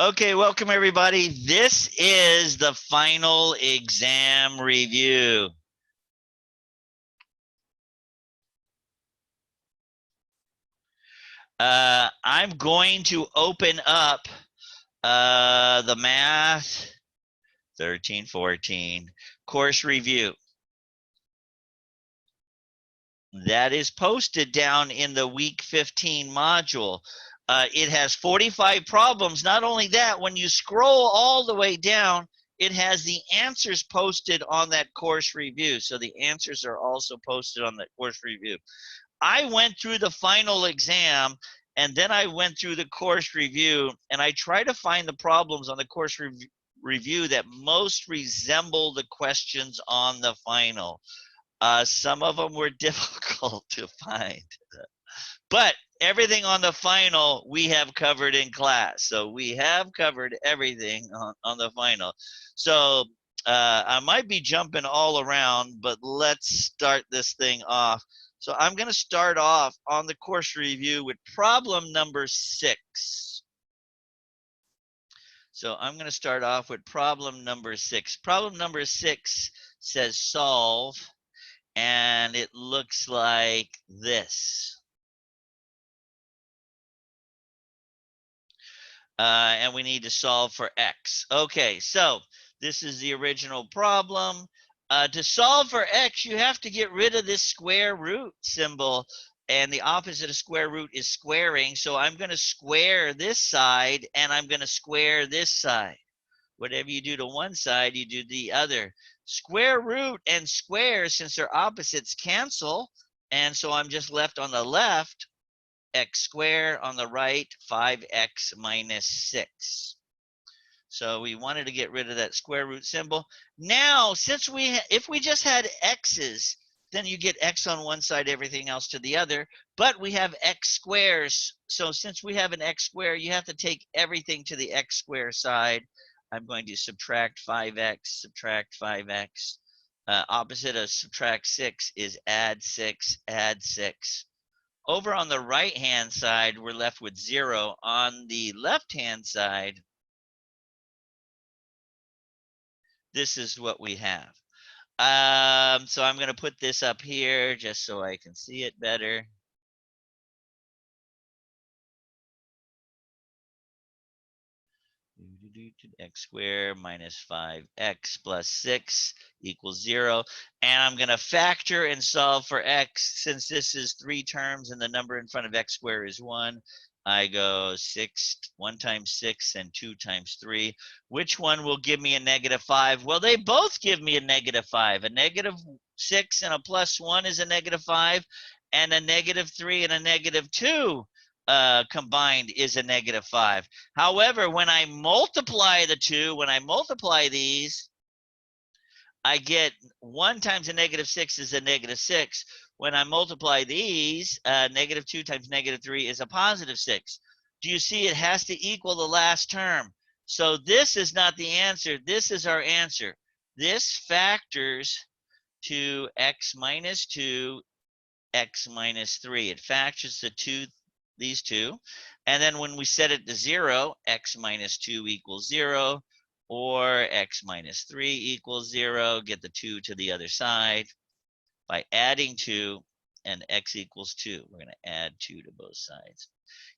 Okay, welcome everybody. This is the final exam review. I'm going to open up the Math 1314 course review. That is posted down in the week 15 module. It has 45 problems. Not only that, when you scroll all the way down, it has the answers posted on that course review. So the answers are also posted on that course review. I went through the final exam and then I went through the course review and I tried to find the problems on the course review that most resemble the questions on the final. Some of them were difficult to find, but everything on the final we have covered in class. So we have covered everything on the final. So I might be jumping all around, but let's start this thing off. So I'm going to start off on the course review with problem number 6. So I'm going to start off with problem number 6. Problem number 6 says solve, and it looks like this. And we need to solve for x. Okay, so this is the original problem. To solve for x, you have to get rid of this square root symbol, and the opposite of square root is squaring. So I'm going to square this side, and I'm going to square this side. Whatever you do to one side, you do the other. Square root and square, since they're opposites, cancel, and so I'm just left on the left x squared, on the right 5x minus 6. So we wanted to get rid of that square root symbol. Now, since if we just had x's, then you get x on one side, everything else to the other. But we have x squares. So since we have an x squared, you have to take everything to the x squared side. I'm going to subtract 5x, subtract 5x. Opposite of subtract 6 is add 6, add 6. Over on the right-hand side, we're left with 0. On the left-hand side, this is what we have. So I'm going to put this up here just so I can see it better. X squared minus 5x plus 6 equals 0. And I'm going to factor and solve for x. Since this is 3 terms and the number in front of x squared is 1, I go 1 times 6 and 2 times 3. Which one will give me a negative 5? Well, they both give me a negative 5. A negative 6 and a plus 1 is a negative 5, and a negative 3 and a negative 2 combined is a negative 5. However, when I multiply the two, when I multiply these, I get 1 times a negative 6 is a negative 6. When I multiply these, negative 2 times negative 3 is a positive 6. Do you see it has to equal the last term? So this is not the answer. This is our answer. This factors to x minus 2, x minus 3. It factors the these two. And then when we set it to 0, x minus 2 equals 0, or x minus 3 equals 0. Get the 2 to the other side by adding 2, and x equals 2. We're going to add 2 to both sides.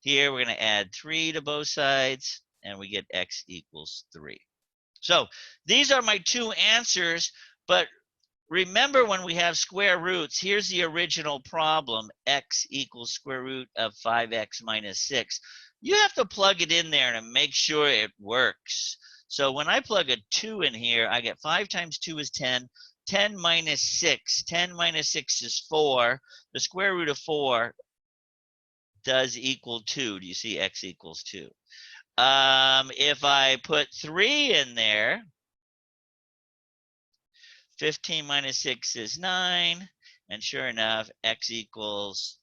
Here we're going to add 3 to both sides, and we get x equals 3. So these are my two answers, but remember, when we have square roots, here's the original problem, x equals square root of 5x minus 6. You have to plug it in there to make sure it works. So when I plug a 2 in here, I get 5 times 2 is 10. 10 minus 6. 10 minus 6 is 4. The square root of 4 does equal 2. Do you see x equals 2? If I put 3 in there, 15 minus 6 is 9, and sure enough, x equals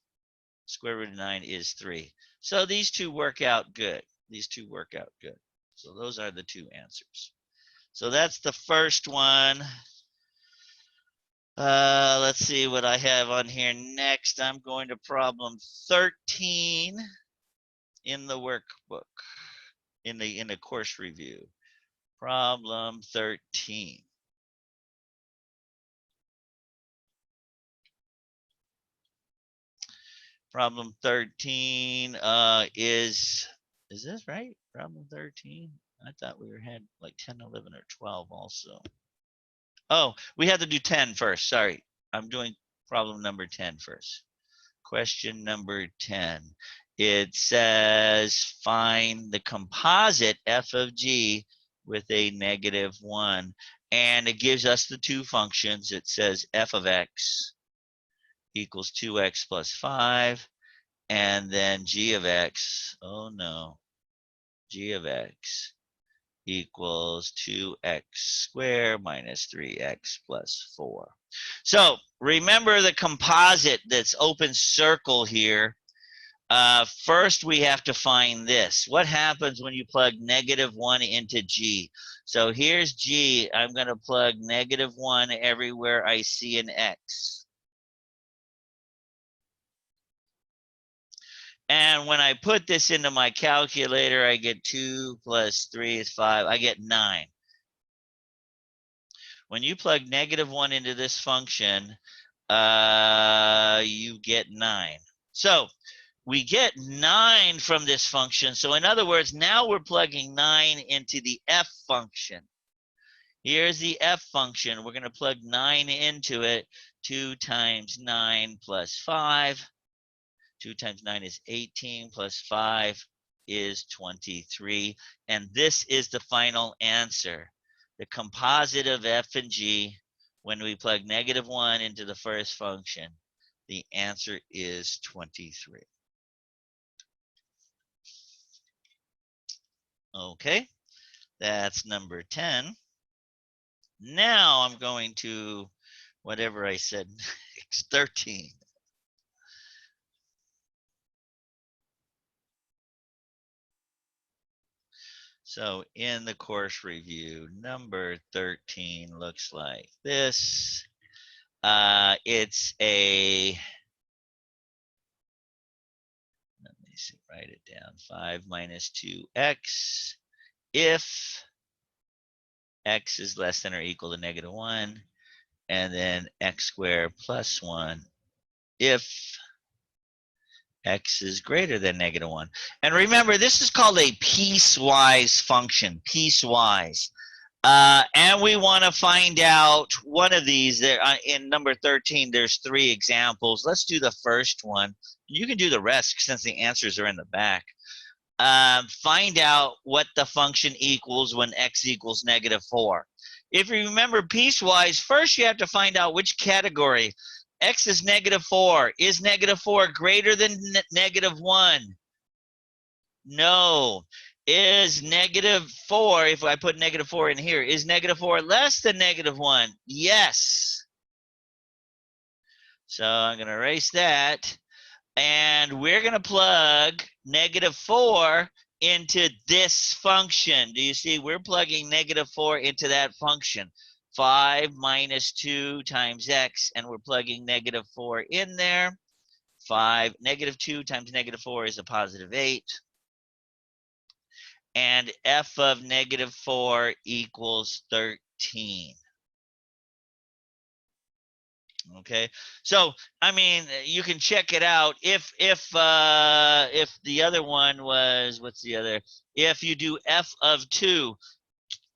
square root of 9 is 3. So these two work out good. These two work out good. So those are the two answers. So that's the first one. Let's see what I have on here next. I'm going to problem 13 in the workbook. in the course review. Problem 13. Problem 13 is this right? Problem 13? I thought we had like 10, 11, or 12 also. Oh, we had to do 10 first. Sorry. I'm doing problem number 10 first. Question number 10. It says find the composite f of g with a -1. And it gives us the two functions. It says f of x equals 2x plus 5. And then g of x, oh no, g of x equals 2x squared minus 3x plus 4. So remember the composite that's open circle here. First, we have to find this. What happens when you plug -1 into g? So here's g. I'm going to plug -1 everywhere I see an x. And when I put this into my calculator, I get 2 plus 3 is 5. I get 9. When you plug -1 into this function, you get 9. So we get 9 from this function. So in other words, now we're plugging 9 into the f function. Here's the f function. We're going to plug 9 into it. 2 times 9 plus 5. 2 times 9 is 18 plus 5 is 23. And this is the final answer. The composite of f and g, when we plug -1 into the first function, the answer is 23. Okay, that's number 10. Now I'm going to whatever I said next, 13. So in the course review, number 13 looks like this. It's a, let me see, write it down, 5 minus 2x if x is less than or equal to -1, and then x squared plus 1 if x is greater than -1. And remember, this is called a piecewise function, piecewise. And we want to find out one of these. There in number 13, there's 3 examples. Let's do the first one. You can do the rest since the answers are in the back. Find out what the function equals when x equals -4. If you remember piecewise, first you have to find out which category. X is -4. Is -4 greater than -1? No. Is -4, if I put -4 in here, is -4 less than -1? Yes. So I'm going to erase that. And we're going to plug -4 into this function. Do you see? We're plugging -4 into that function. 5 minus 2 times x, and we're plugging -4 in there. -2 times -4 is a +8. And f of -4 equals 13. Okay, so I mean, you can check it out. If the other one was, what's the other? If you do f of 2,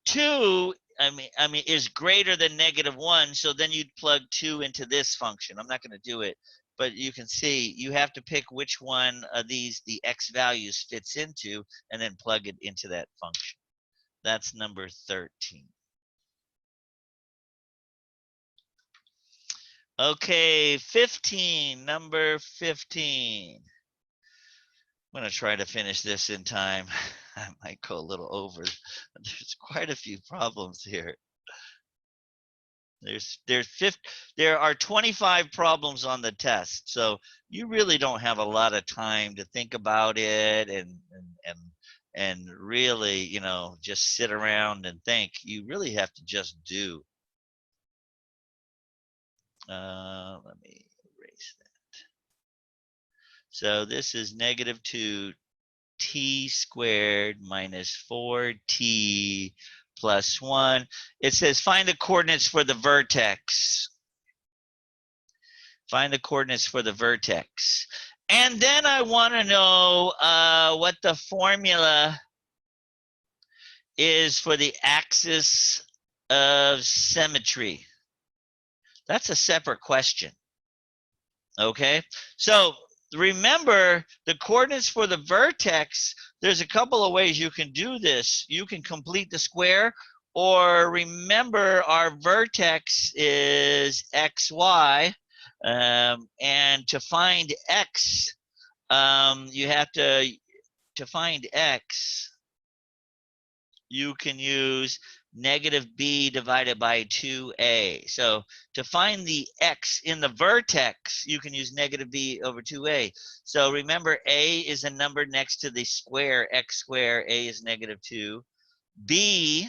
2 I mean is greater than -1, so then you'd plug 2 into this function. I'm not going to do it, but you can see you have to pick which one of these the x values fits into, and then plug it into that function. That's number 13. Okay, 15, number 15. I'm going to try to finish this in time. I might go a little over. There's quite a few problems here. There are 25 problems on the test, so you really don't have a lot of time to think about it and really, you know, just sit around and think. You really have to just do. Let me erase that. So this is -2 t squared minus 4t plus 1. It says find the coordinates for the vertex. Find the coordinates for the vertex. And then I want to know what the formula is for the axis of symmetry. That's a separate question. Okay, so remember the coordinates for the vertex. There's a couple of ways you can do this. You can complete the square, or remember our vertex is xy, and to find x, you have to find x, you can use negative b divided by 2a. So to find the x in the vertex, you can use negative b over 2a. So remember, a is a number next to the square, x squared. A is negative 2. B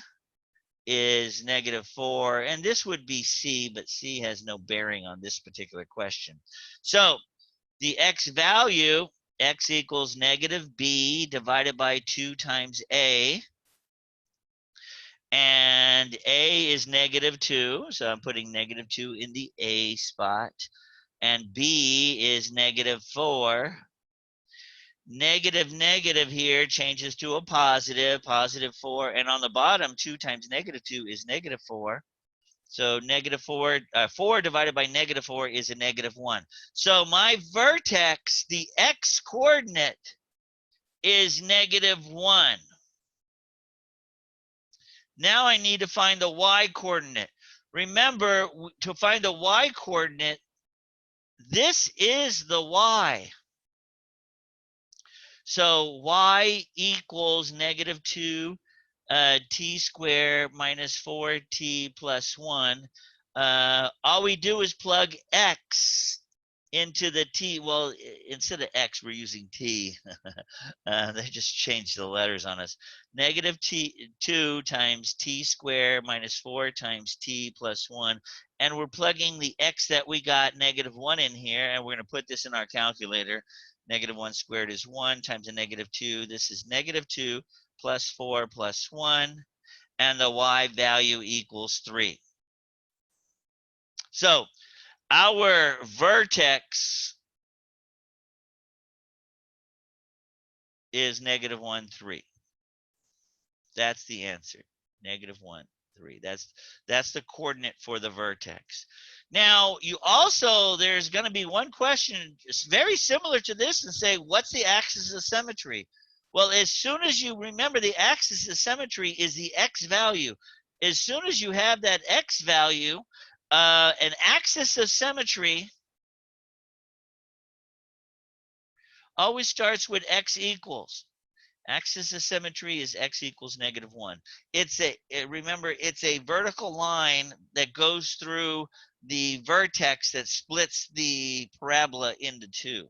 is negative 4. And this would be c, but c has no bearing on this particular question. So the x value, x equals negative b divided by 2 times a. And a is negative 2, so I'm putting negative 2 in the a spot. And b is negative 4. Negative negative here changes to a positive, positive 4. And on the bottom, 2 times negative 2 is negative 4. So negative 4, 4 divided by negative 4 is a negative 1. So my vertex, the x coordinate, is negative 1. Now I need to find the y coordinate. Remember, to find the y coordinate, this is the y. So y equals negative 2 t squared minus 4t plus 1. All we do is plug x into the t. Well, instead of x, we're using t. They just changed the letters on us. Negative 2 times t squared minus 4 times t plus 1. And we're plugging the x that we got, negative 1, in here. And we're going to put this in our calculator. Negative 1 squared is 1 times a negative 2. This is negative 2 plus 4 plus 1. And the y value equals 3. So our vertex is negative 1, 3. That's the answer. Negative 1, 3. That's the coordinate for the vertex. Now, you also, there's going to be one question just very similar to this and say, what's the axis of symmetry? Well, as soon as you remember, the axis of symmetry is the x value. As soon as you have that x value, an axis of symmetry always starts with x equals. Axis of symmetry is x equals negative 1. Remember, it's a vertical line that goes through the vertex that splits the parabola into 2.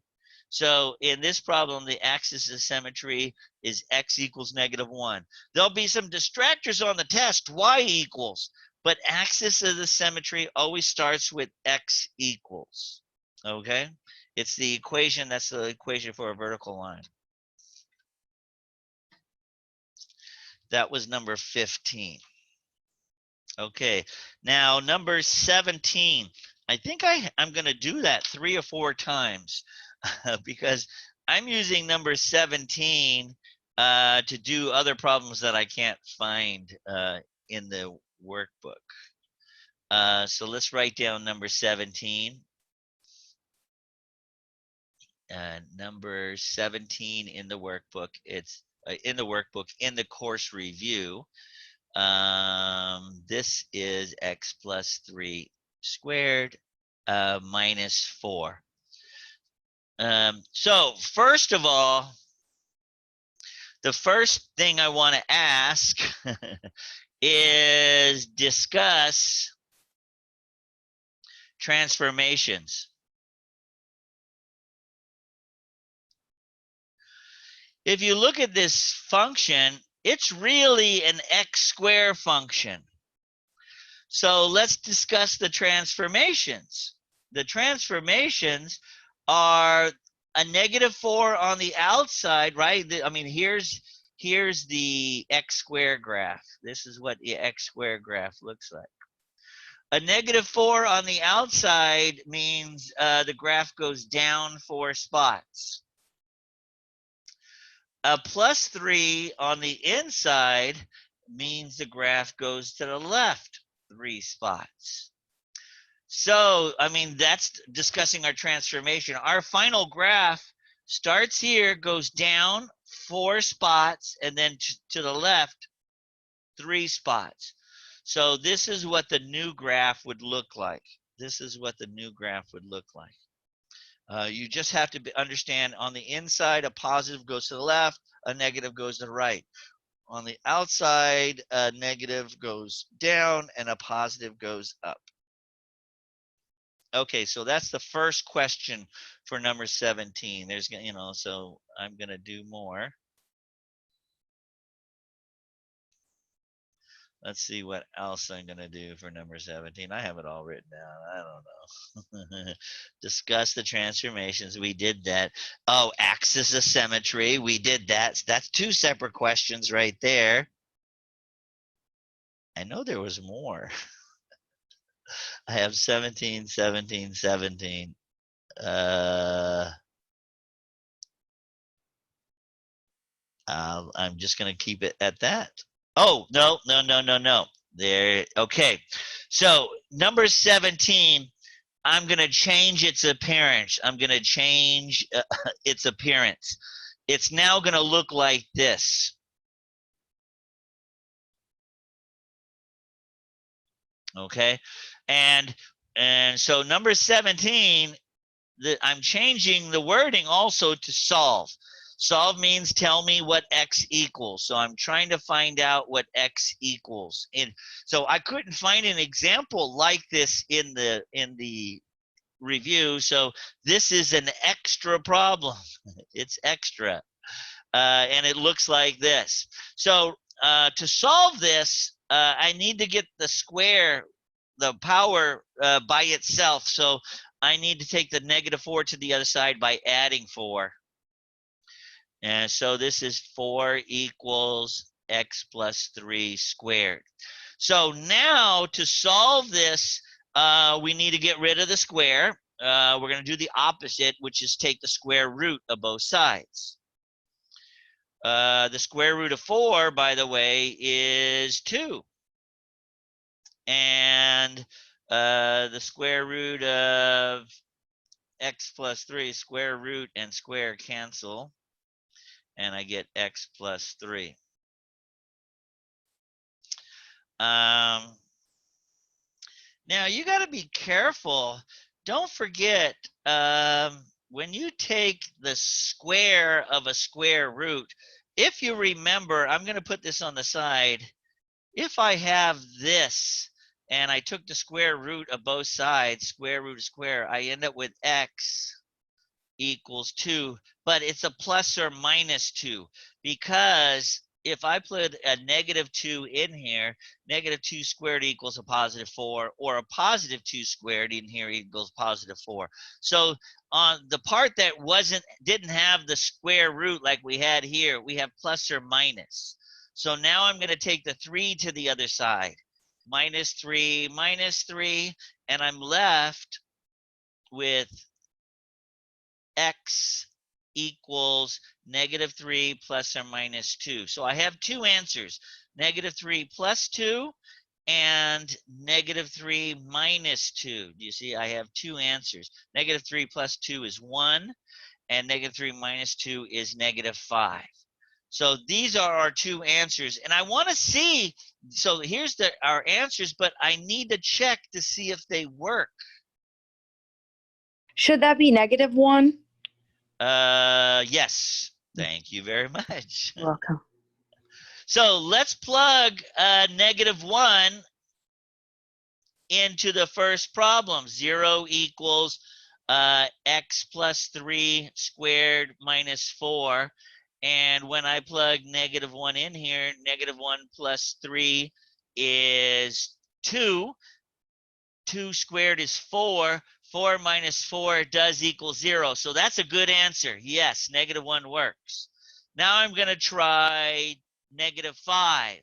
So in this problem, the axis of symmetry is x equals negative 1. There'll be some distractors on the test, y equals, but axis of the symmetry always starts with x equals. Okay? It's the equation, that's the equation for a vertical line. That was number 15. Okay, now number 17. I think I'm going to do that 3 or 4 times because I'm using number 17 to do other problems that I can't find in the workbook. So let's write down number 17. Number 17 in the workbook. It's in the workbook in the course review. This is x plus 3 squared minus 4. So first of all, the first thing I want to ask is discuss transformations. If you look at this function, it's really an x squared function. So let's discuss the transformations. The transformations are a -4 on the outside, right? I mean, here's the x squared graph. This is what the x squared graph looks like. A -4 on the outside means the graph goes down 4 spots. A +3 on the inside means the graph goes to the left 3 spots. So, I mean, that's discussing our transformation. Our final graph starts here, goes down 4 spots, and then to the left 3 spots. So this is what the new graph would look like. This is what the new graph would look like. You just have to understand, on the inside, a positive goes to the left, a negative goes to the right. On the outside, a negative goes down and a positive goes up. Okay, so that's the first question for number 17. There's, so I'm going to do more. Let's see what else I'm going to do for number 17. I have it all written down. I don't know. Discuss the transformations. We did that. Oh, axis of symmetry. We did that. That's 2 separate questions right there. I know there was more. I have 17, 17, 17. I'm just going to keep it at that. Oh, no. There. Okay. So number 17, I'm going to change its appearance. I'm going to change its appearance. It's now going to look like this. Okay. And so number 17, I'm changing the wording also to solve. Solve means tell me what x equals. So I'm trying to find out what x equals. And so I couldn't find an example like this in the review. So this is an extra problem. It's extra. And it looks like this. So to solve this, I need to get the square, the power by itself. So I need to take the -4 to the other side by adding 4. And so this is 4 equals x plus 3 squared. So now to solve this, we need to get rid of the square. We're going to do the opposite, which is take the square root of both sides. The square root of 4, by the way, is 2. And the square root of x plus 3, square root and square cancel, and I get x plus 3. Now you got to be careful. Don't forget, when you take the square of a square root, if you remember, I'm going to put this on the side. If I have this and I took the square root of both sides, square root of square, I end up with x equals 2, but it's a plus or minus 2, because if I put a -2 in here, -2 squared equals a +4, or a +2 squared in here equals +4. So on the part that didn't have the square root like we had here, we have plus or minus. So now I'm going to take the 3 to the other side. -3, -3, and I'm left with x equals -3 plus or minus 2. So I have 2 answers, -3 plus 2 and -3 minus 2. Do you see? I have 2 answers. -3 plus 2 is 1, and -3 minus 2 is -5. So these are our 2 answers. And I want to see, so here's our answers, but I need to check to see if they work. Should that be -1? Yes. Thank you very much. You're welcome. So let's plug -1 into the first problem. 0 equals x plus 3 squared minus 4. And when I plug -1 in here, -1 plus 3 is 2. 2 squared is 4. 4 minus 4 does equal 0. So that's a good answer. Yes, -1 works. Now I'm going to try -5.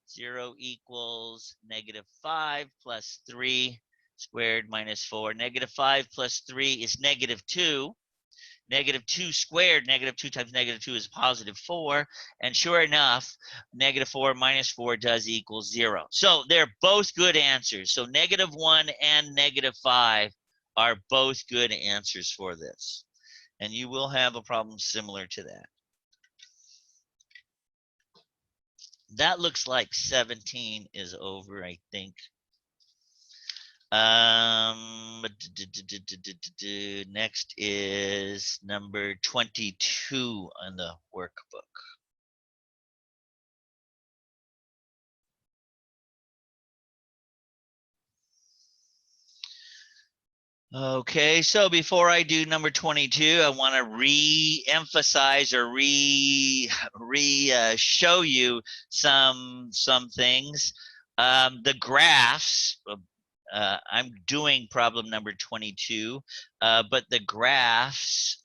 0 equals -5 plus 3 squared minus 4. -5 plus 3 is -2. -2 squared, -2 times -2 is +4. And sure enough, -4 minus 4 does equal 0. So they're both good answers. So -1 and -5 are both good answers for this. And you will have a problem similar to that. That looks like 17 is over, I think. Next is number 22 on the workbook. Okay, so before I do number 22, I want to re-emphasize or show you some things. The graphs. I'm doing problem number 22, but the graphs.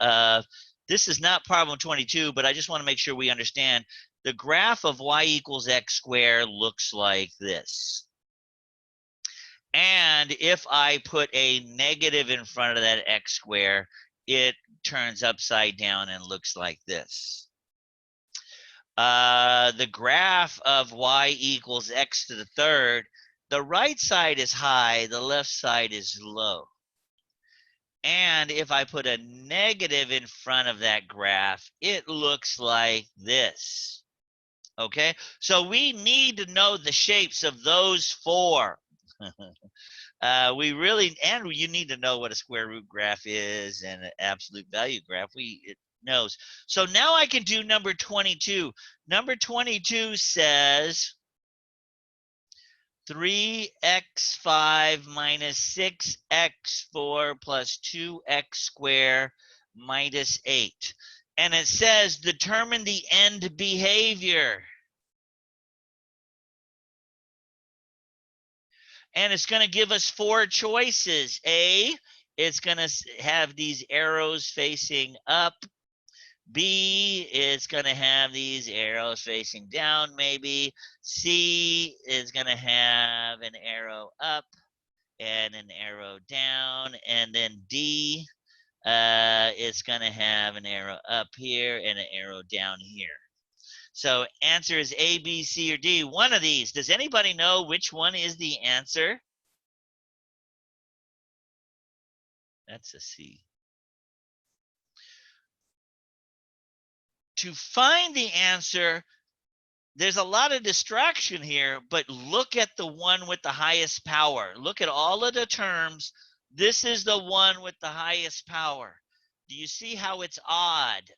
This is not problem 22, but I just want to make sure we understand. The graph of y equals x squared looks like this. And if I put a negative in front of that x squared, it turns upside down and looks like this. The graph of y equals x to the third, the right side is high, the left side is low. And if I put a negative in front of that graph, it looks like this. Okay, so we need to know the shapes of those four. You need to know what a square root graph is and an absolute value graph. It knows. So now I can do number 22. Number 22 says 3x5 minus 6x4 plus 2x squared minus 8. And it says determine the end behavior. And it's going to give us four choices. A, it's going to have these arrows facing up. B, it's going to have these arrows facing down, maybe. C is going to have an arrow up and an arrow down. And then D, it's going to have an arrow up here and an arrow down here. So answer is A, B, C, or D. One of these. Does anybody know which one is the answer? That's a C. To find the answer, there's a lot of distraction here, but look at the one with the highest power. Look at all of the terms. This is the one with the highest power. Do you see how it's odd?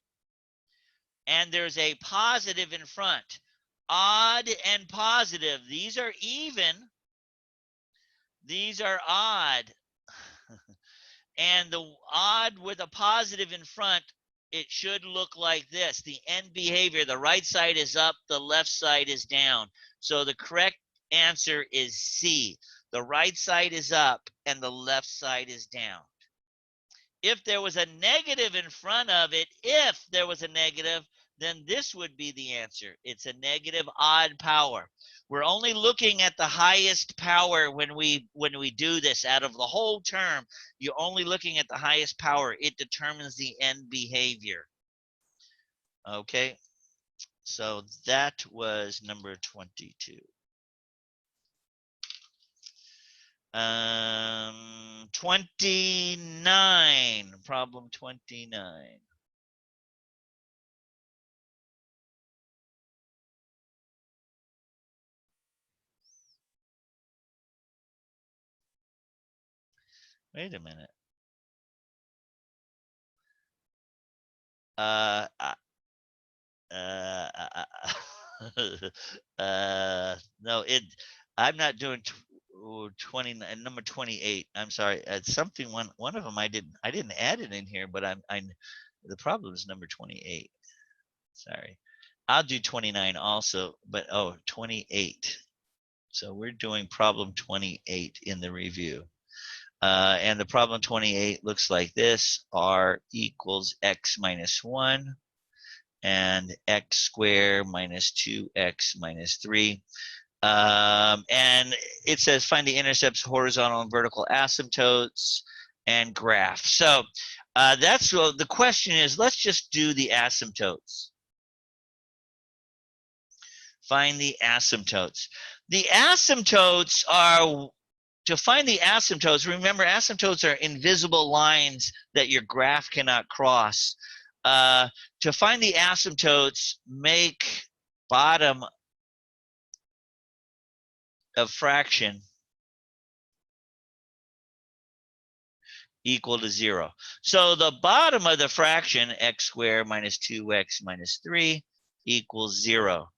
And there's a positive in front. Odd and positive. These are even. These are odd. And the odd with a positive in front, it should look like this. The end behavior, the right side is up, the left side is down. So the correct answer is C. The right side is up and the left side is down. If there was a negative in front of it, then this would be the answer. It's a negative odd power. We're only looking at the highest power when we do this. Out of the whole term, you're only looking at the highest power. It determines the end behavior. Okay, so that was number 22. 29, problem 29. Wait a minute. No, I'm not doing 29, number 28. I'm sorry. Something one of them I didn't add it in here, but the problem is number 28. Sorry. I'll do 29 also, but 28. So we're doing problem 28 in the review. And the problem 28 looks like this. R equals x minus 1 and x squared minus 2x minus 3. And it says find the intercepts, horizontal and vertical asymptotes, and graph. So that's what the question is. Let's just do the asymptotes. Find the asymptotes. The asymptotes are, to find the asymptotes, remember asymptotes are invisible lines that your graph cannot cross. To find the asymptotes, make bottom of fraction equal to 0. So the bottom of the fraction, x squared minus 2x minus 3 equals 0.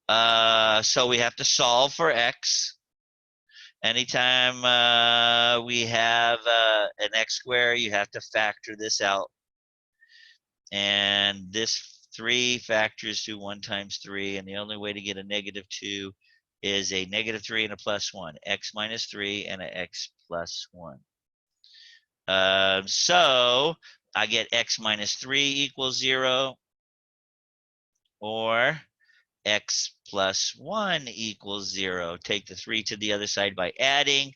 So we have to solve for x. Anytime we have an x squared, you have to factor this out. And this 3 factors to 1 times 3, and the only way to get a negative 2 is a negative 3 and a plus 1, x minus 3 and an x plus 1. So I get x minus 3 equals 0, or x plus 1 equals 0. Take the 3 to the other side by adding,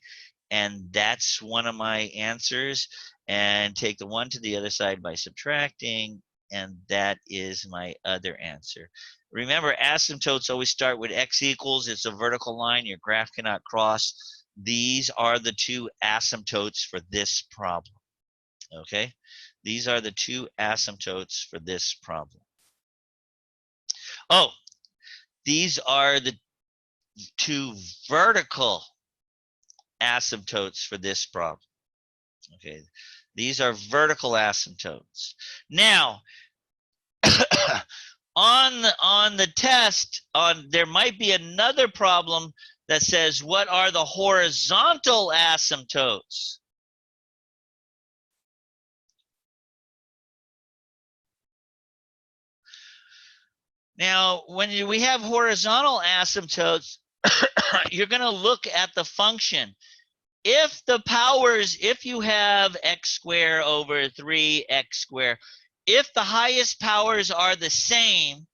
and that's one of my answers. And take the 1 to the other side by subtracting, and that is my other answer. Remember, asymptotes always start with x equals. It's a vertical line your graph cannot cross. These are the two asymptotes for this problem. Okay, these are the two asymptotes for this problem. Oh, these are the two vertical asymptotes for this problem. Okay, these are vertical asymptotes. Now, on the test, there might be another problem that says, what are the horizontal asymptotes? Now, when we have horizontal asymptotes, you're going to look at the function. If the powers, if you have x squared over 3x squared, if the highest powers are the same,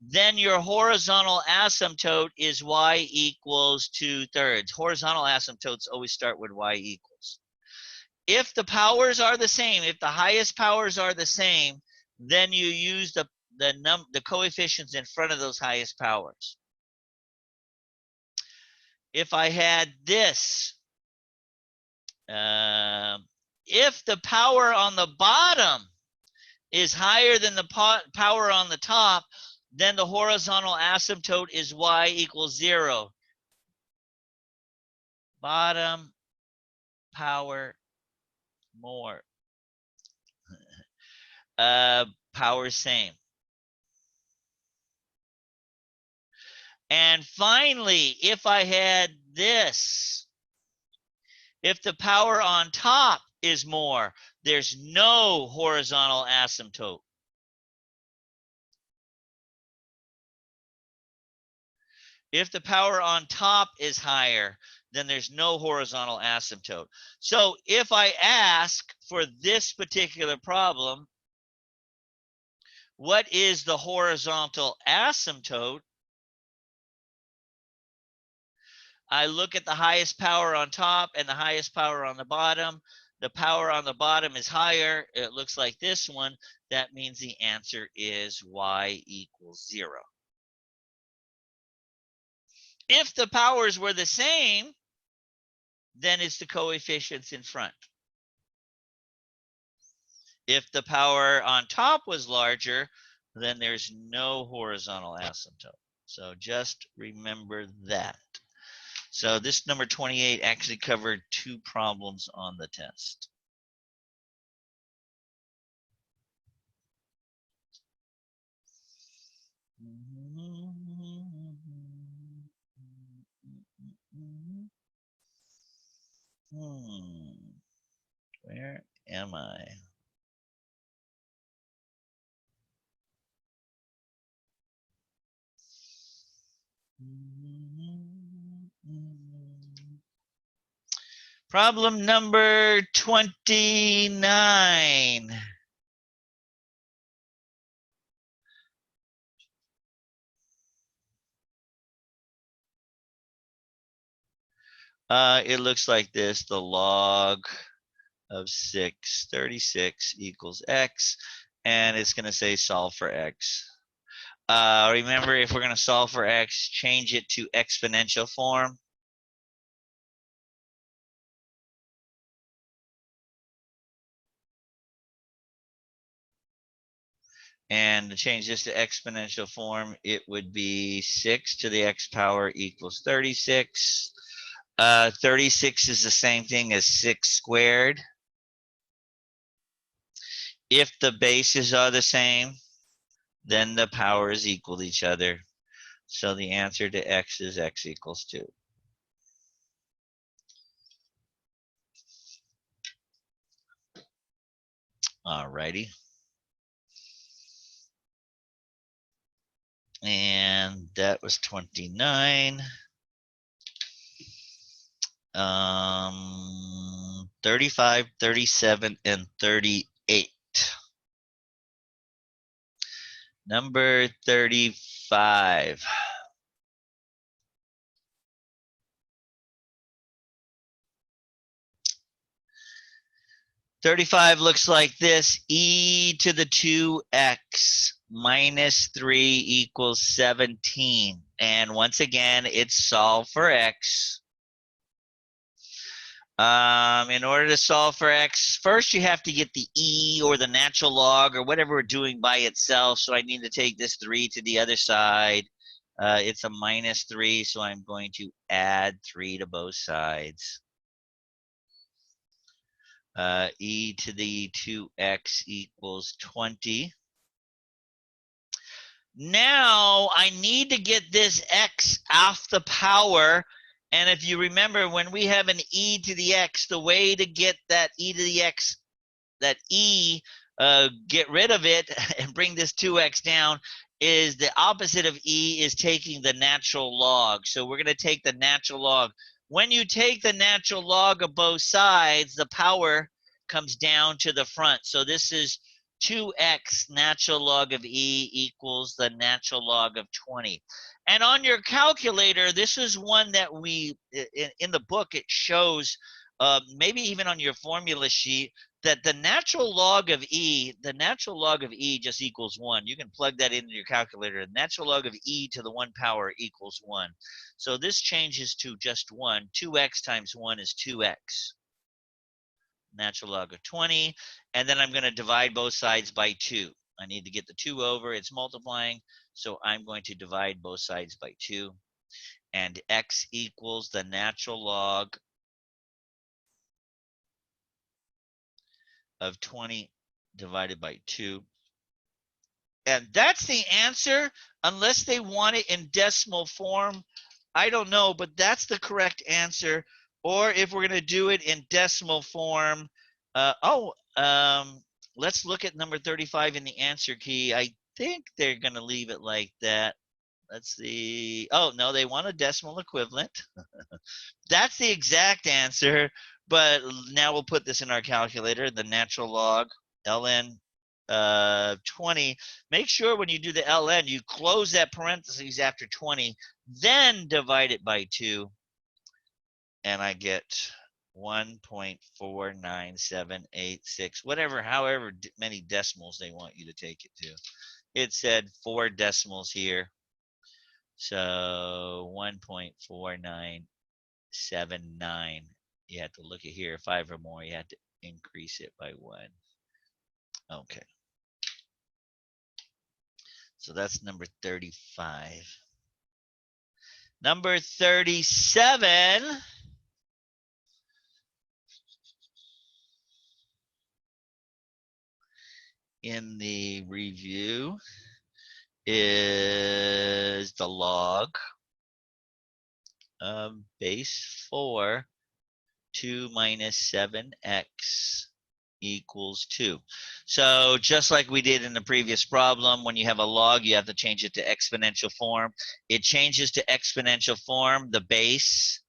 then your horizontal asymptote is y equals 2/3. Horizontal asymptotes always start with y equals. If the powers are the same, if the highest powers are the same, then you use the coefficients in front of those highest powers. If I had this, if the power on the bottom is higher than the power on the top, then the horizontal asymptote is y equals 0. Bottom power more. Power same. And finally, if I had this, if the power on top is more, there's no horizontal asymptote. If the power on top is higher, then there's no horizontal asymptote. So if I ask for this particular problem, what is the horizontal asymptote? I look at the highest power on top and the highest power on the bottom. The power on the bottom is higher. It looks like this one. That means the answer is y equals 0. If the powers were the same, then it's the coefficients in front. If the power on top was larger, then there's no horizontal asymptote. So just remember that. So this number 28 actually covered 2 problems on the test. Where am I? Problem number 29. It looks like this. The log of 36 equals x, and it's going to say solve for x. Remember, if we're going to solve for x, change it to exponential form. And to change this to exponential form, it would be 6 to the x power equals 36. 36 is the same thing as 6 squared. If the bases are the same, then the powers equal each other. So the answer to x is x equals 2. Alrighty. And that was 29. 35, 37, and 38. Number 35. Thirty-five looks like this. E to the 2x minus 3 equals 17. And once again, it's solve for x. In order to solve for x, first you have to get the e or the natural log or whatever we're doing by itself. So I need to take this 3 to the other side. It's a minus 3, so I'm going to add 3 to both sides. E to the 2x equals 20. Now I need to get this x off the power. And if you remember, when we have an e to the x, the way to get that e to the x, that e, get rid of it and bring this 2x down, is the opposite of e is taking the natural log. So we're going to take the natural log. When you take the natural log of both sides, the power comes down to the front. So this is 2x natural log of e equals the natural log of 20. And on your calculator, this is one that we, in the book, it shows, maybe even on your formula sheet, that the natural log of e just equals 1. You can plug that into your calculator. The natural log of e to the 1 power equals 1. So this changes to just 1. 2x times 1 is 2x. Natural log of 20. And then I'm going to divide both sides by 2. I need to get the 2 over. It's multiplying. So I'm going to divide both sides by 2. And x equals the natural log of 20 divided by 2. And that's the answer, unless they want it in decimal form. I don't know, but that's the correct answer. Or if we're going to do it in decimal form, let's look at number 35 in the answer key. I think they're going to leave it like that. Let's see. Oh, no, they want a decimal equivalent. That's the exact answer, but now we'll put this in our calculator, the natural log, ln 20. Make sure when you do the ln, you close that parentheses after 20, then divide it by 2, and I get 1.49786, however many decimals they want you to take it to. It said 4 decimals here, so 1.4979. You have to look at here, 5 or more, you have to increase it by 1. Okay. So that's number 35. Number 37 in the review is the log of base 4 2 minus 7x equals 2. So just like we did in the previous problem, when you have a log, you have to change it to exponential form. It changes to exponential form. The base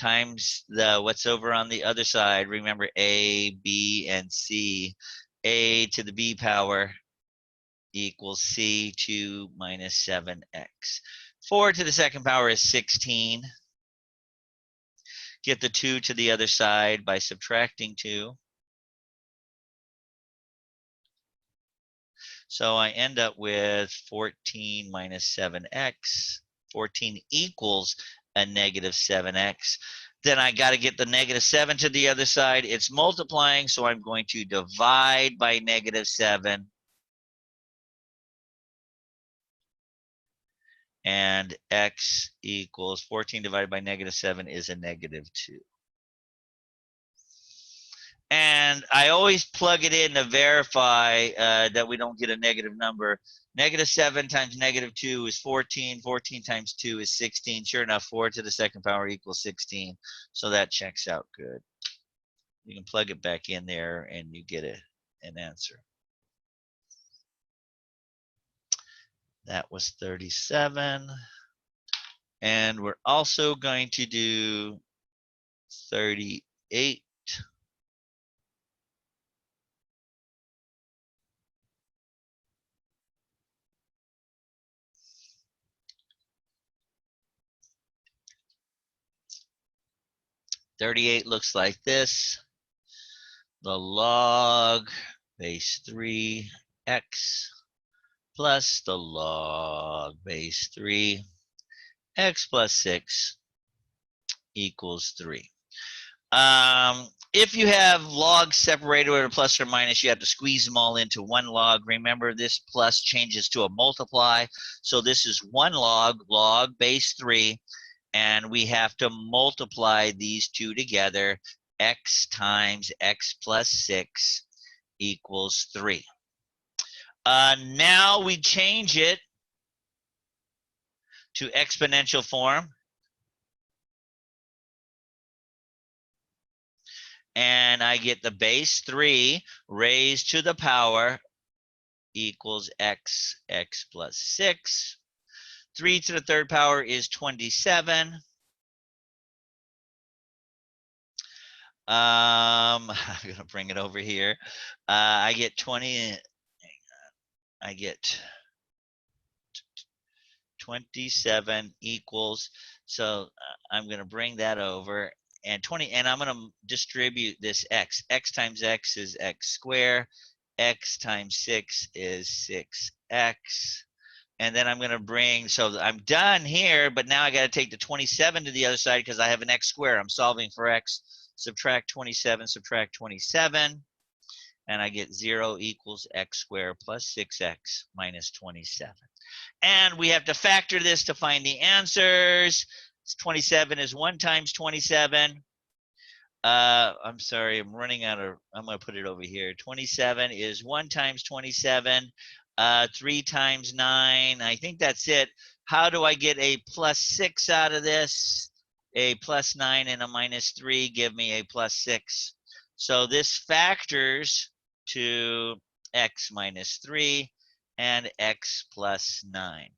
times what's over on the other side. Remember A, B, and C. A to the B power equals C2 minus 7x. 4 to the second power is 16. Get the 2 to the other side by subtracting 2. So I end up with 14 minus 7x. 14 equals a negative 7x. Then I got to get the negative 7 to the other side. It's multiplying, so I'm going to divide by negative 7. And x equals 14 divided by negative 7 is a negative 2. And I always plug it in to verify that we don't get a negative number. Negative 7 times negative 2 is 14. 14 times 2 is 16. Sure enough, 4 to the second power equals 16. So that checks out good. You can plug it back in there and you get an answer. That was 37. And we're also going to do 38. Looks like this. The log base 3 x plus the log base 3 x plus 6 equals 3. If you have logs separated with a plus or minus, you have to squeeze them all into one log. Remember, this plus changes to a multiply. So this is one log, log base 3, and we have to multiply these two together. X times x plus 6 equals 3. Now we change it to exponential form. And I get the base 3 raised to the power equals x plus 6. 3 to the third power is 27. I'm going to bring it over here. I get 20. I get 27 equals. So I'm going to bring that over. And 20, and I'm going to distribute this x. X times x is x squared. X times 6 is 6x. And then I'm going to bring, so I'm done here, but now I got to take the 27 to the other side because I have an x squared. I'm solving for x. Subtract 27, subtract 27. And I get 0 equals x squared plus 6x minus 27. And we have to factor this to find the answers. 27 is 1 times 27. I'm sorry, I'm running out of, I'm going to put it over here. 27 is 1 times 27. 3 times 9. I think that's it. How do I get a plus 6 out of this? A plus 9 and a minus 3 give me a plus 6. So this factors to x minus 3 and x plus 9.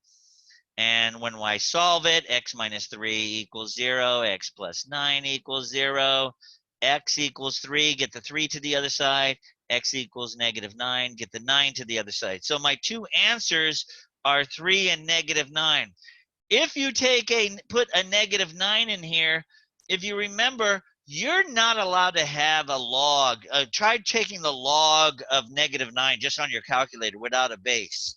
And when I solve it, x minus 3 equals 0, x plus 9 equals 0, x equals 3, get the 3 to the other side, x equals negative 9, get the 9 to the other side. So my two answers are 3 and negative 9. If you put a negative 9 in here, if you remember, you're not allowed to have a log. Try taking the log of negative 9 just on your calculator without a base.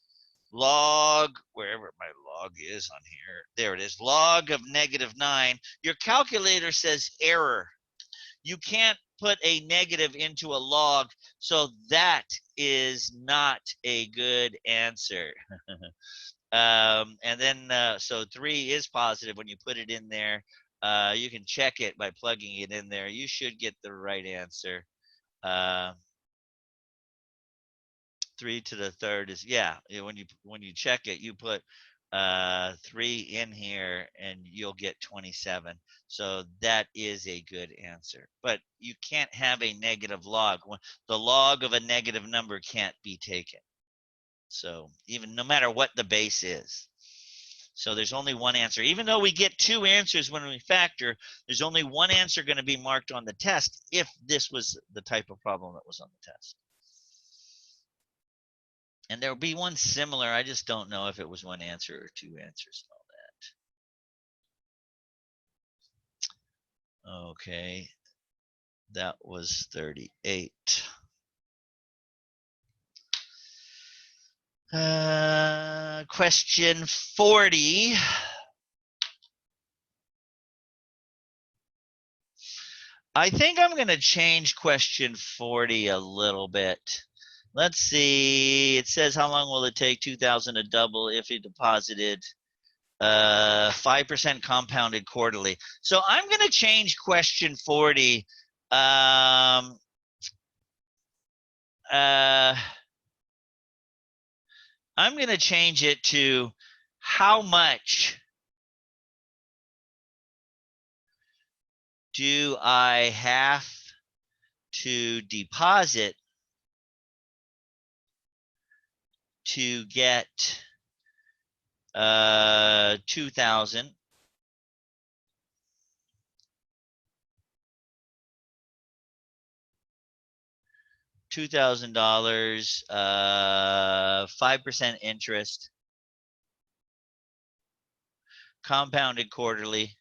Log, wherever my log is on here, there it is, log of negative 9. Your calculator says error. You can't put a negative into a log, so that is not a good answer. And then, so 3 is positive when you put it in there. You can check it by plugging it in there. You should get the right answer. 3 to the third is, yeah, when you check it, you put 3 in here and you'll get 27. So that is a good answer. But you can't have a negative log. The log of a negative number can't be taken. So even no matter what the base is. So there's only one answer. Even though we get two answers when we factor, there's only one answer going to be marked on the test if this was the type of problem that was on the test. And there will be one similar. I just don't know if it was one answer or two answers and all that. Okay. That was 38. Question 40. I think I'm going to change question 40 a little bit. Let's see. It says, how long will it take 2,000 to double if you deposited 5% compounded quarterly? So I'm going to change question 40. I'm going to change it to how much do I have to deposit to get 2,000? $2,000, 5% interest, compounded quarterly.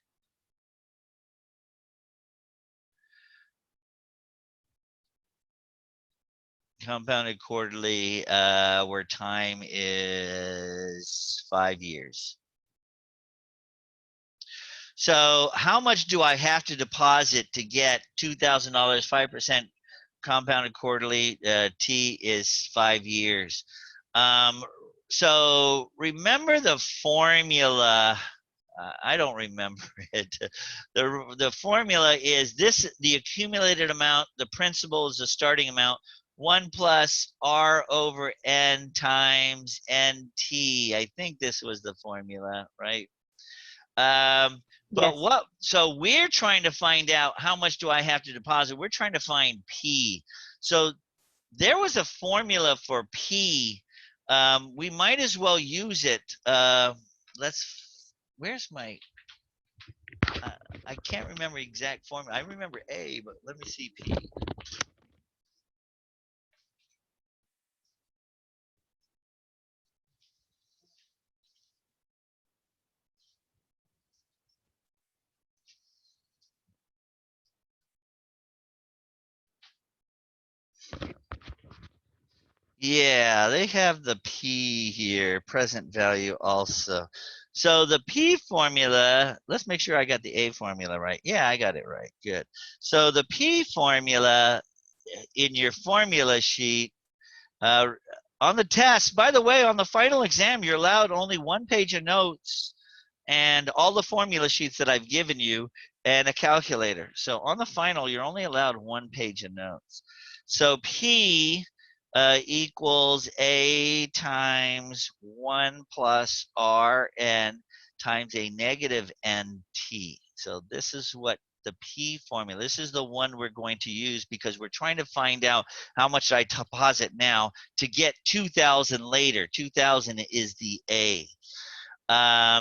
Compounded quarterly, where time is 5 years. So how much do I have to deposit to get $2,000, 5% compounded quarterly? T is 5 years. So remember the formula. I don't remember it. The formula is this: the accumulated amount, the principal is the starting amount, 1 plus R over N times NT. I think this was the formula, right? But Yes. what, so we're trying to find out how much do I have to deposit. We're trying to find P. So there was a formula for P. We might as well use it. Where's my, I can't remember exact formula. I remember A, but let me see P. Yeah, they have the P here, present value also. So the P formula, let's make sure I got the A formula right. Yeah, I got it right. Good. So the P formula in your formula sheet, on the test, by the way, on the final exam, you're allowed only 1 page of notes and all the formula sheets that I've given you and a calculator. So on the final, you're only allowed 1 page of notes. So P equals A times 1 plus RN times a negative NT. So this is what the P formula, this is the one we're going to use because we're trying to find out how much I deposit now to get 2,000 later. 2,000 is the A.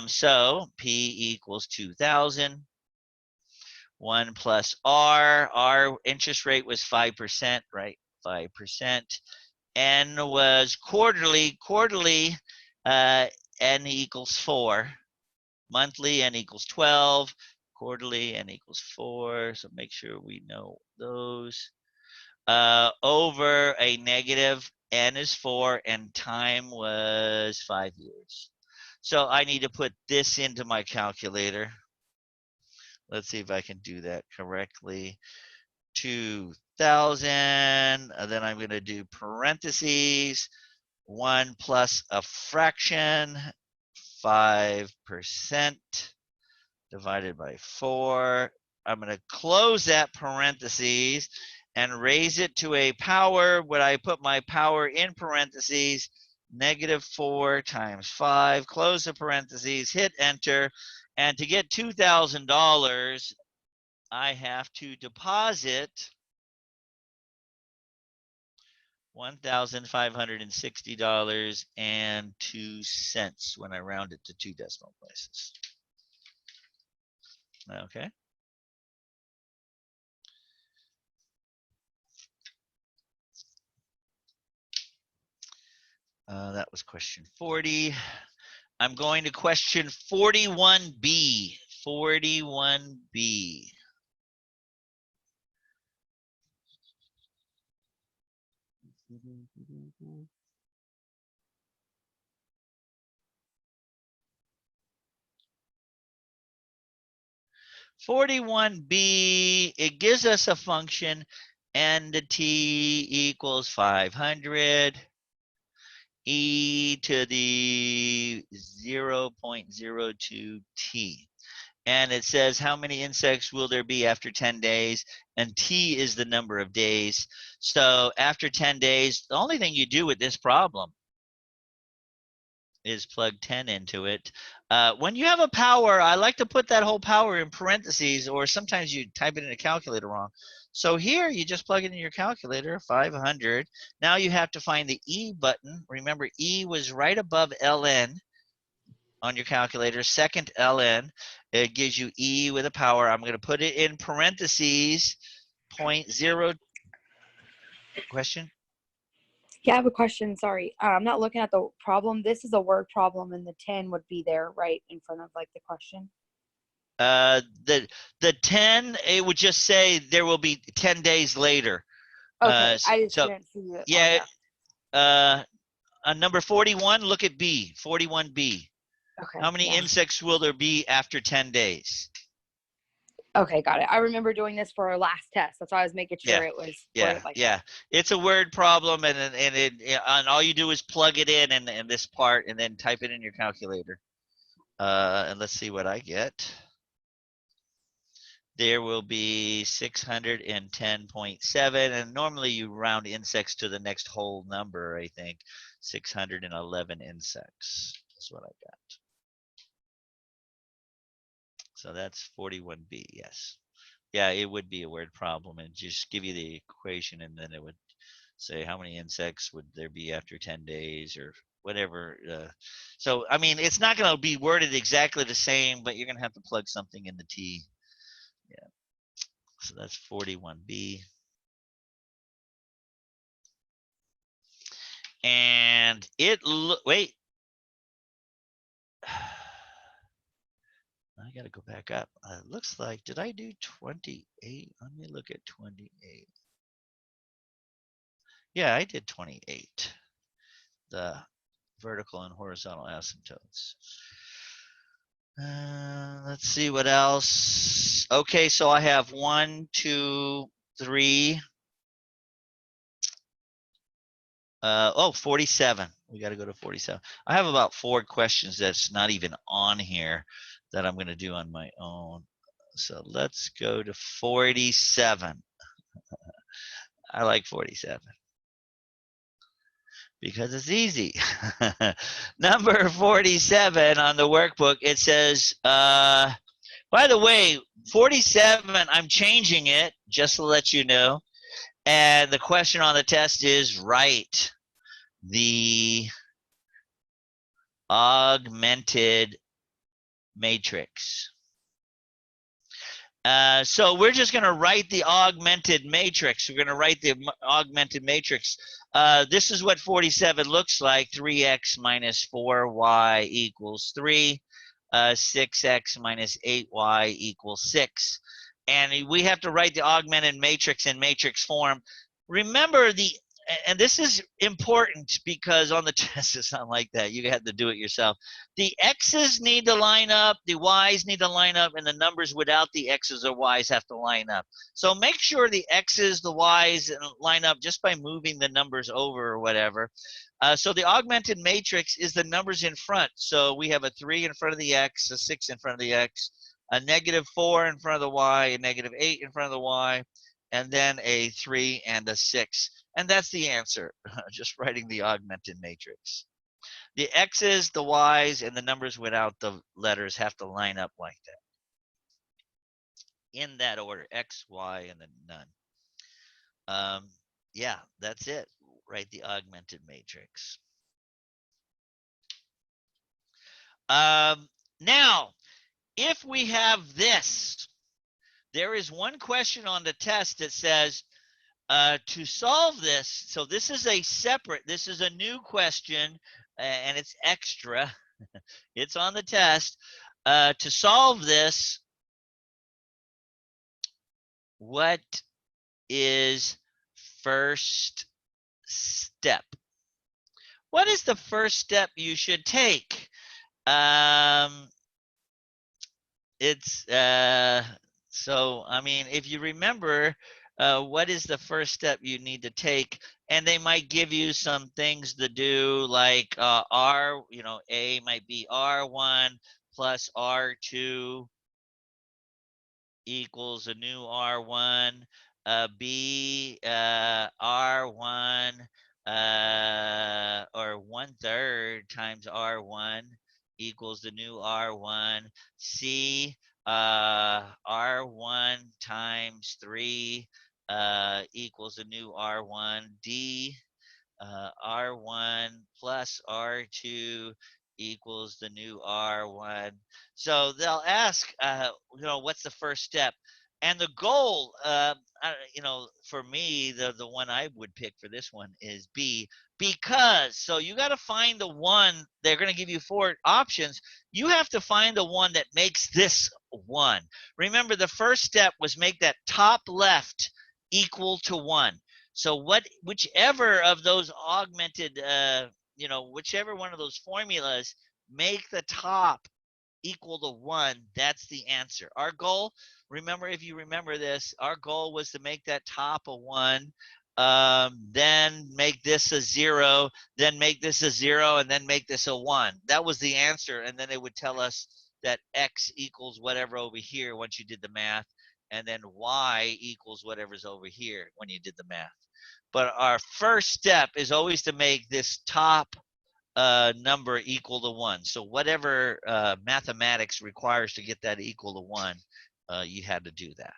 So P equals 2,000. 1 plus R. Our interest rate was 5%, right? 5%. N was quarterly. Quarterly, N equals 4. Monthly, N equals 12. Quarterly, N equals 4. So make sure we know those. Over a negative, N is 4, and time was 5 years. So I need to put this into my calculator. Let's see if I can do that correctly. 2,000, then I'm going to do parentheses, 1 plus a fraction, 5% divided by 4. I'm going to close that parentheses and raise it to a power. When I put my power in parentheses, -4 times 5, close the parentheses, hit enter, and to get $2,000, I have to deposit $1,560.02 when I round it to 2 decimal places. Okay. That was question 40. I'm going to question 41B. 41B. (41B), it gives us a function n to t equals 500 e to the 0.02 t. And it says how many insects will there be after 10 days? And t is the number of days. So after 10 days, the only thing you do with this problem is plug 10 into it. When you have a power, I like to put that whole power in parentheses, or sometimes you type it in a calculator wrong. So here you just plug it in your calculator, 500. Now you have to find the E button. Remember, E was right above ln on your calculator, second ln. It gives you E with a power. I'm going to put it in parentheses, 0.0. Question? Yeah, I have a question. Sorry. I'm not looking at the problem. This is a word problem, and the 10 would be there right in front of like the question. The 10, it would just say there will be 10 days later. Okay, I just So didn't see it. yeah, on number 41, look at B, 41B. Okay. How many Yeah. insects will there be after 10 days? Okay, got it. I remember doing this for our last test. That's why I was making sure it was worded like that. It's a word problem, and all you do is plug it in this part, and then type it in your calculator. And let's see what I get. There will be 610.7, and normally you round insects to the next whole number, I think. 611 insects is what I got. So that's 41B, yes. Yeah, it would be a word problem, and just give you the equation, and then it would say how many insects would there be after 10 days or whatever. So, I mean, it's not going to be worded exactly the same, but you're going to have to plug something in the T. Yeah. So that's 41B. And wait. I got to go back up. It looks like, did I do 28? Let me look at 28. Yeah, I did 28. The vertical and horizontal asymptotes. Let's see what else. Okay, so I have 1, 2, 3. 47. We got to go to 47. I have about 4 questions that's not even on here that I'm going to do on my own. So let's go to 47. I like 47 because it's easy. Number 47 on the workbook, it says, by the way, 47, I'm changing it just to let you know. And the question on the test is write the augmented matrix. So we're just going to write the augmented matrix. We're going to write the augmented matrix. This is what 47 looks like. 3x minus 4y equals 3. 6x minus 8y equals 6. And we have to write the augmented matrix in matrix form. Remember and this is important because on the test it's not like that. You have to do it yourself. The x's need to line up, the y's need to line up, and the numbers without the x's or y's have to line up. So make sure the x's, the y's line up just by moving the numbers over or whatever. So the augmented matrix is the numbers in front. So we have a 3 in front of the x, a 6 in front of the x, a -4 in front of the y, a -8 in front of the y, and then a 3 and a 6. And that's the answer, just writing the augmented matrix. The x's, the y's, and the numbers without the letters have to line up like that. In that order, x, y, and then none. Yeah, that's it. write the augmented matrix. Now, if we have this, there is one question on the test that says, to solve this, so this is a separate, this is a new question, and it's extra. It's on the test. To solve this, what is first step? What is the first step you should take? It's so I mean, if you remember, what is the first step you need to take? And they might give you some things to do, like R, you know, A might be R1 plus R2 equals a new R1, B R1 or 1/3 times R1 equals the new R1, C R1 times 3 equals the new R1, D R1 plus R2 equals the new R1. So they'll ask, you know, what's the first step? And the goal, you know, for me, the one I would pick for this one is B, because, so you got to find the one, they're going to give you 4 options. You have to find the one that makes this one. Remember, the first step was make that top left equal to 1. So whichever of those augmented, you know, whichever one of those formulas make the top equal to 1, that's the answer. Our goal, remember, if you remember this, our goal was to make that top a 1, then make this a 0, then make this a 0, and then make this a 1. That was the answer, and then it would tell us that x equals whatever over here once you did the math, and then y equals whatever's over here when you did the math. But our first step is always to make this top number equal to 1. So whatever mathematics requires to get that equal to 1, you had to do that.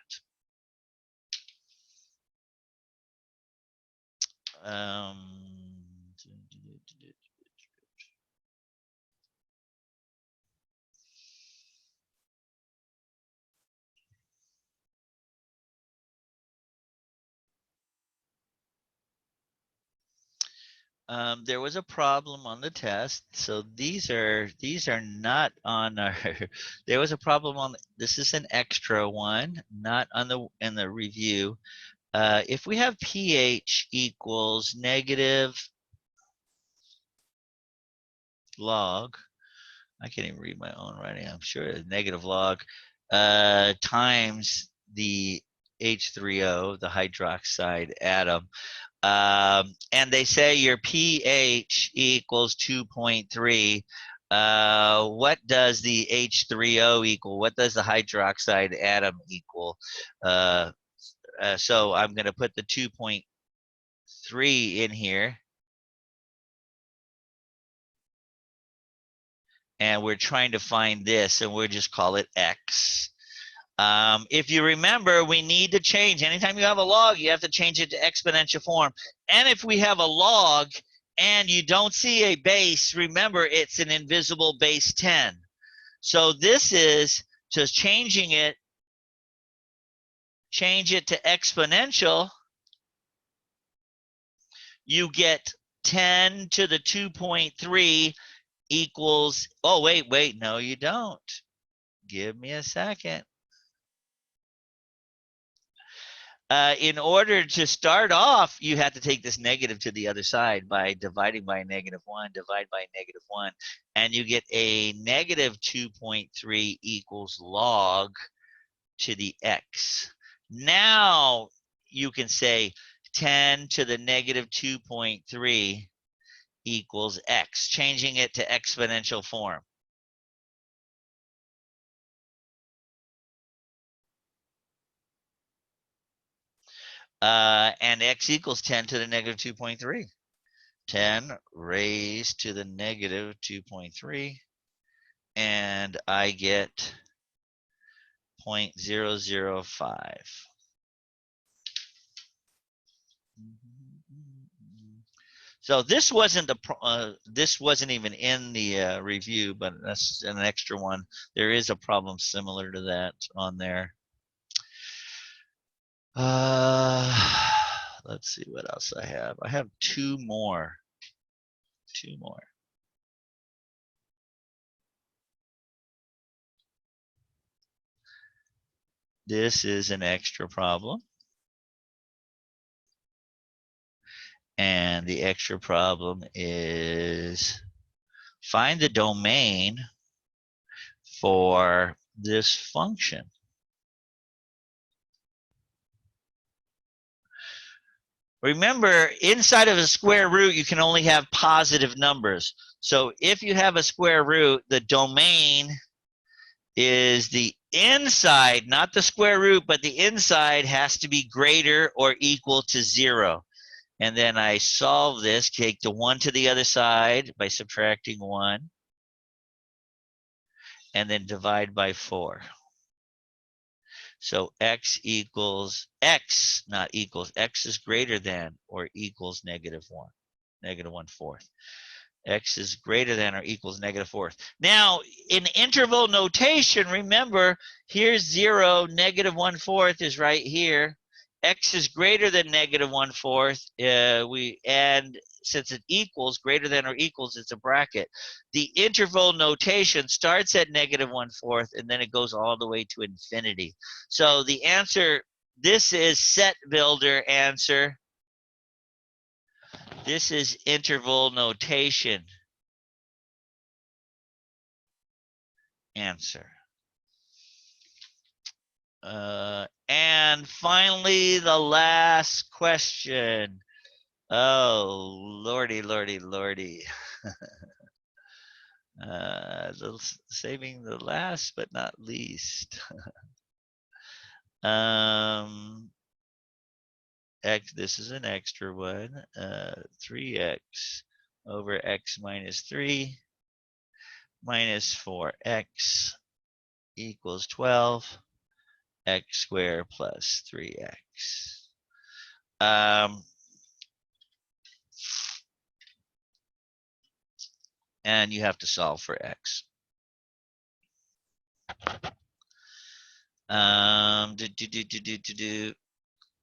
There was a problem on the test, so these are not on our. There was a problem on. This is an extra one, not on the in the review. If we have pH equals negative log, I can't even read my own writing. I'm sure it's negative log times the H3O, the hydroxide atom. And they say your pH equals 2.3. What does the H3O equal? What does the hydroxide atom equal? So I'm going to put the 2.3 in here. And we're trying to find this, and we'll just call it X. If you remember, we need to change. Anytime you have a log, you have to change it to exponential form. And if we have a log and you don't see a base, remember it's an invisible base 10. So this is just change it to exponential. You get 10 to the 2.3 equals, oh, wait, no, you don't. Give me a second. In order to start off, you have to take this negative to the other side by dividing by -1, divide by -1, and you get a negative 2.3 equals log to the x. Now you can say 10 to the negative 2.3 equals x, changing it to exponential form. And x equals 10 to the negative 2.3. 10 raised to the negative 2.3, and I get 0.005. So this wasn't this wasn't even in the review, but that's an extra one. There is a problem similar to that on there. Let's see what else I have. I have two more. This is an extra problem. And the extra problem is find the domain for this function. Remember, inside of a square root, you can only have positive numbers. So if you have a square root, the domain is the inside, not the square root, but the inside has to be greater or equal to 0. And then I solve this, take the 1 to the other side by subtracting 1, and then divide by 4. So x equals x, not equals. X is greater than or equals -1, -1/4. X is greater than or equals -1/4. Now, in interval notation, remember, here's 0, -1/4 is right here. X is greater than -1/4. And since it equals greater than or equals, it's a bracket. The interval notation starts at -1/4 and then it goes all the way to infinity. So the answer, this is set builder answer. This is interval notation answer. And finally, the last question. Oh, lordy, lordy, lordy. Saving the last but not least. This is an extra one. 3x over x minus 3 minus 4x equals 12. X squared plus 3x. And you have to solve for x.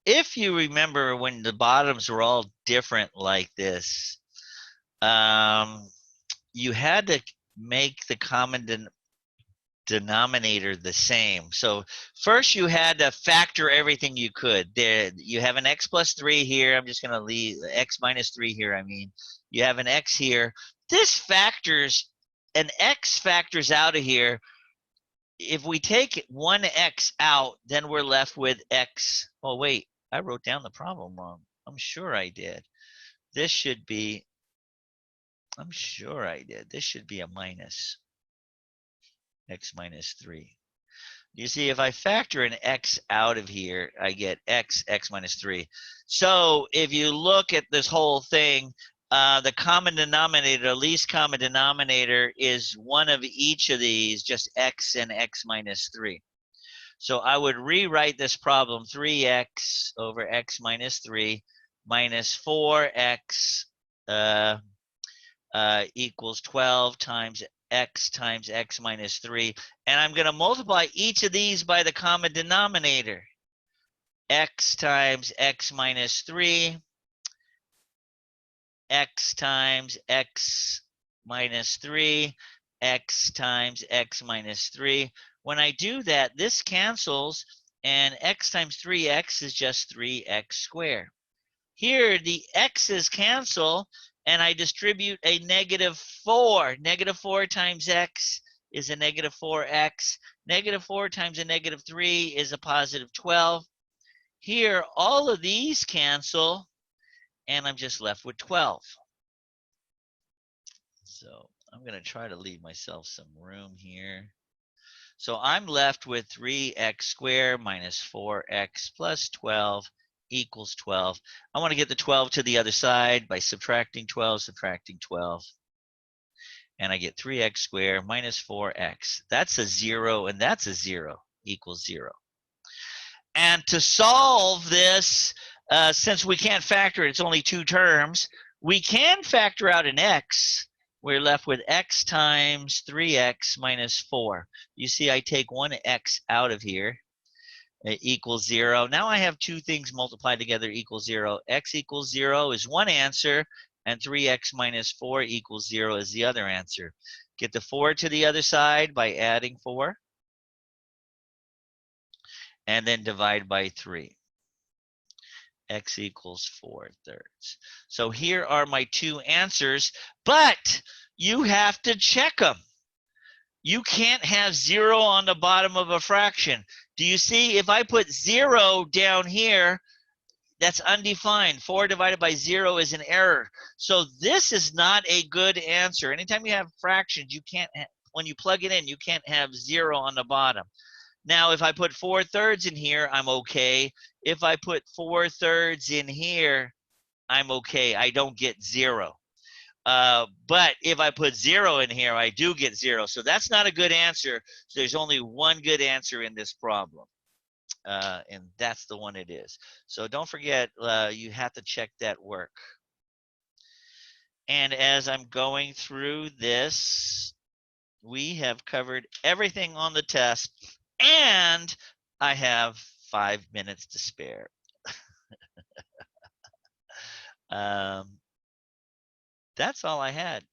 If you remember when the bottoms were all different like this, you had to make the common denominator the same. So first you had to factor everything you could. There, you have an x plus 3 here. I'm just going to leave x minus 3 here. I mean, you have an x here. This factors, an x factors out of here. If we take one x out, then we're left with x. Oh, wait, I wrote down the problem wrong. I'm sure I did. This should be, I'm sure I did. This should be a minus. X minus 3. You see, if I factor an x out of here, I get x minus 3. So if you look at this whole thing, the common denominator, least common denominator, is one of each of these, just x and x minus 3. So I would rewrite this problem 3x over x minus 3 minus 4x equals 12 times x minus 3. And I'm going to multiply each of these by the common denominator. X times x minus 3, x times x minus 3, x times x minus 3. When I do that, this cancels, and x times 3x is just 3x squared. Here, the x's cancel, and I distribute a -4. -4 times x is a -4x. -4 times a -3 is a +12. Here, all of these cancel, and I'm just left with 12. So I'm going to try to leave myself some room here. So I'm left with 3x squared minus 4x plus 12 equals 12. I want to get the 12 to the other side by subtracting 12, and I get 3x squared minus 4x. That's a 0, and that's a 0, equals 0. And to solve this, since we can't factor it, it's only two terms, We can factor out an x. We're left with x times 3x minus 4. You see I take one x out of here. It equals 0. Now I have two things multiplied together equals 0. X equals 0 is one answer, and 3x minus 4 equals 0 is the other answer. Get the 4 to the other side by adding 4, and then divide by 3. X equals 4/3. So here are my two answers, but you have to check them. You can't have 0 on the bottom of a fraction. Do you see? If I put 0 down here, that's undefined. 4 divided by 0 is an error. So this is not a good answer. Anytime you have fractions, you can't, when you plug it in, you can't have 0 on the bottom. Now, if I put 4/3 in here, I'm okay. If I put 4/3 in here, I'm okay. I don't get 0. But if I put 0 in here, I do get 0. So that's not a good answer. So there's only one good answer in this problem. And that's the one it is. So don't forget, you have to check that work. And as I'm going through this, we have covered everything on the test, and I have 5 minutes to spare. That's all I had.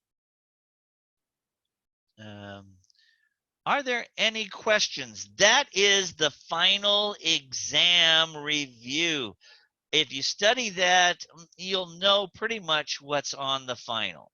Are there any questions? That is the final exam review. If you study that, you'll know pretty much what's on the final.